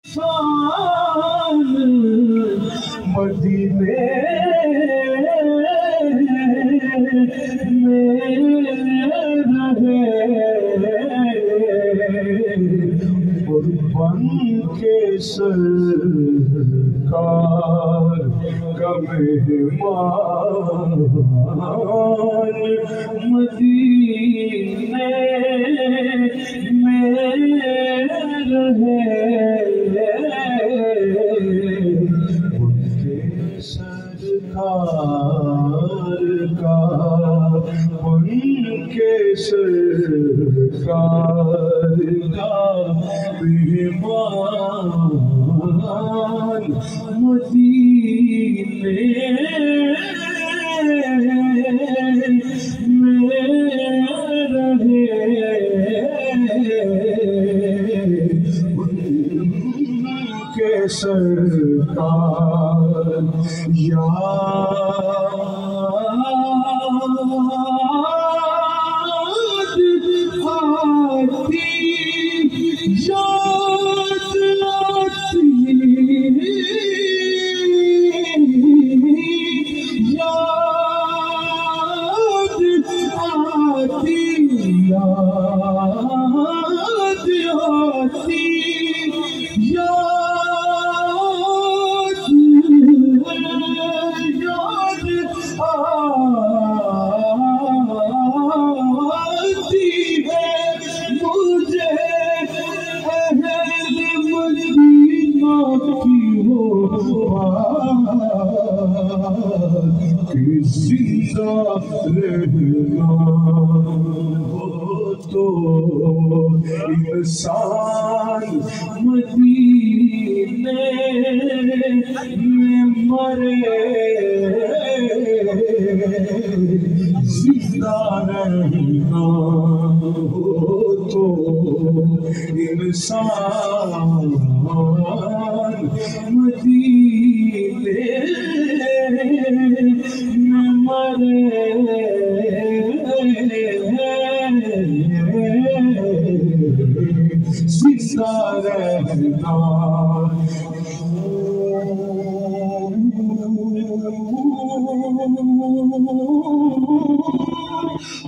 سال مدینے میں رہے قربان کے سرکار کا مہمان مدینے میں رہے ان کے سرکار کا ان کے سرکار کا مہمان مدینے میں رہے کے سرکار یاد آتی یاد آتی یاد آتی زندہ رہنا ہو تو انسان مدینے میں مرے زندہ رہنا ہو تو انسان مدینے زندہ رہنا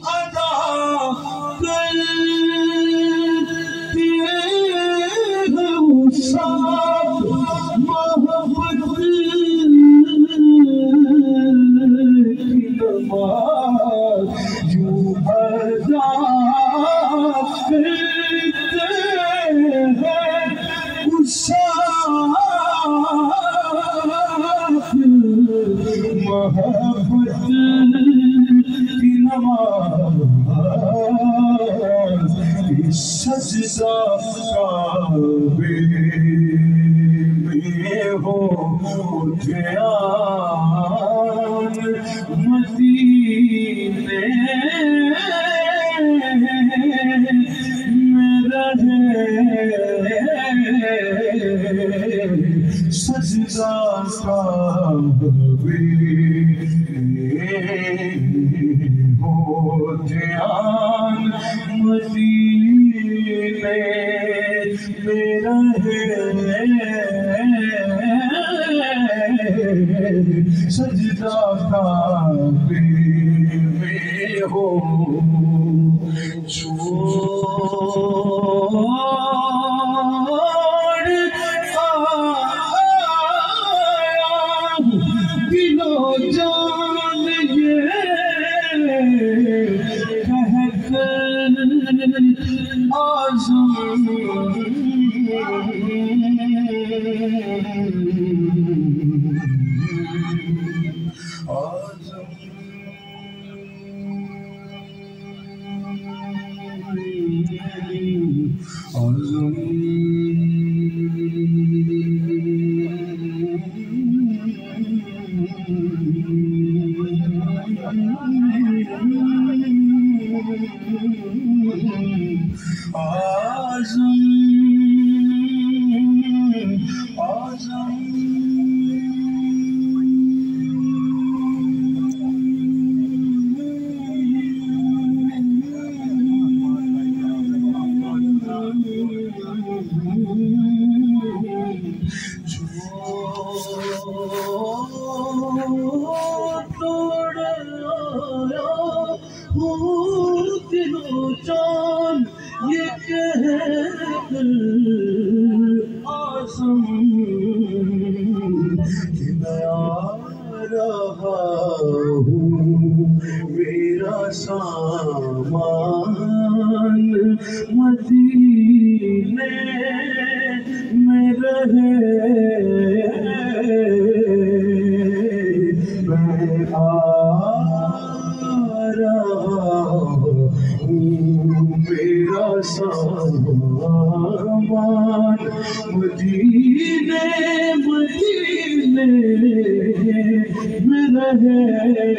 ادا کرتے ہم سب محبت یوں ادا کرتے ہیں محبت کی نماز سجدہ کعبے میں ہو دھیان مدینے میں رہے سجدہ کعبے ہو دھیان مدینے میں رہے سجدہ کعبے میں ہو آزم رہے میں آ رہا ہوں میرا سامان مدینے مدینے میں رہے